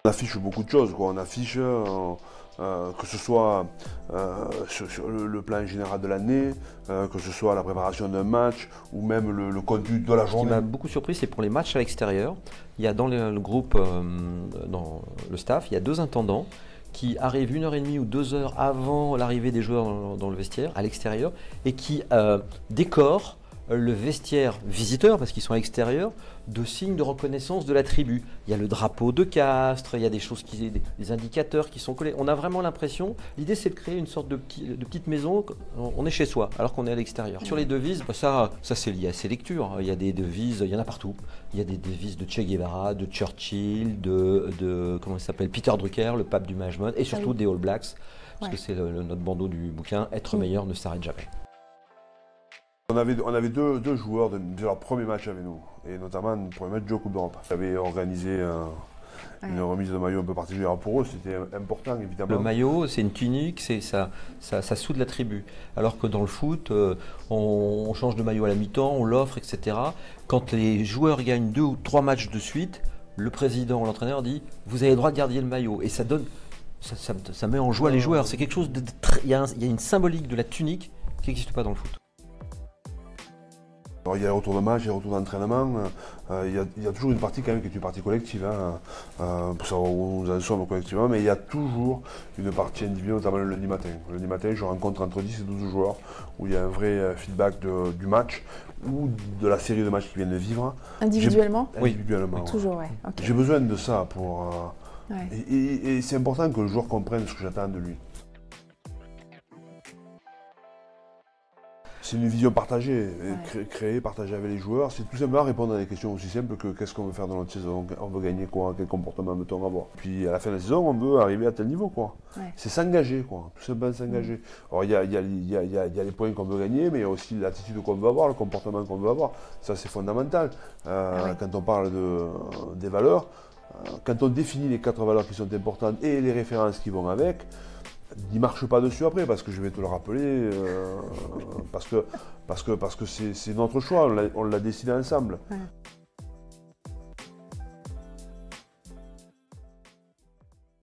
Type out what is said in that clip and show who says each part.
Speaker 1: On affiche beaucoup de choses, quoi. On affiche que ce soit sur le plan général de l'année, que ce soit la préparation d'un match ou même le contenu de la
Speaker 2: Ce qui
Speaker 1: journée.
Speaker 2: m'a beaucoup surpris, c'est pour les matchs à l'extérieur. Il y a dans le groupe, dans le staff, il y a 2 intendants qui arrivent 1h30 ou 2 heures avant l'arrivée des joueurs dans le vestiaire, à l'extérieur, et qui décorent le vestiaire visiteur, parce qu'ils sont à l'extérieur, de signes de reconnaissance de la tribu. Il y a le drapeau de Castres, il y a des choses, des indicateurs qui sont collés. On a vraiment l'impression, l'idée c'est de créer une sorte de petite maison, on est chez soi, alors qu'on est à l'extérieur. Sur les devises, ça c'est lié à ces lectures. Il y a des devises, il y en a partout. Il y a des devises de Che Guevara, de Churchill, comment il s'appelle, Peter Drucker, le pape du management, et surtout des All Blacks, parce que c'est notre bandeau du bouquin, être meilleur ne s'arrête jamais.
Speaker 1: On avait deux joueurs de leur premier match avec nous, et notamment le premier match de Coupe d'Europe. J'avais organisé une remise de maillot un peu particulière pour eux, c'était important évidemment.
Speaker 2: Le maillot, c'est une tunique, ça soude la tribu. Alors que dans le foot, on change de maillot à la mi-temps, on l'offre, etc. Quand les joueurs gagnent 2 ou 3 matchs de suite, le président ou l'entraîneur dit « vous avez le droit de garder le maillot ». Et ça donne, ça met en joie les joueurs. C'est quelque chose de il y a une symbolique de la tunique qui n'existe pas dans le foot.
Speaker 1: Alors, il y a le retour de match, il y a le retour d'entraînement, il y a toujours une partie quand même qui est une partie collective, pour savoir où nous en sommes collectivement, mais il y a toujours une partie individuelle, notamment le lundi matin. Le lundi matin, je rencontre entre 10 et 12 joueurs, où il y a un vrai feedback du match, ou de la série de matchs qu'ils viennent de vivre.
Speaker 3: Individuellement?
Speaker 1: Oui, individuellement.
Speaker 3: Toujours, ouais. Okay.
Speaker 1: J'ai besoin de ça pour... Et c'est important que le joueur comprenne ce que j'attends de lui. C'est une vision partagée, créée, partagée avec les joueurs. C'est tout simplement répondre à des questions aussi simples que qu'est-ce qu'on veut faire dans notre saison, on veut gagner quoi, quel comportement veut-on avoir. Puis à la fin de la saison, on veut arriver à tel niveau, quoi. C'est s'engager, quoi. Tout simplement s'engager. Alors il y a les points qu'on veut gagner, mais il y a aussi l'attitude qu'on veut avoir, le comportement qu'on veut avoir. Ça c'est fondamental. Quand on parle des valeurs, quand on définit les 4 valeurs qui sont importantes et les références qui vont avec, n'y marche pas dessus après, parce que je vais te le rappeler, parce que c'est notre choix, on l'a décidé ensemble.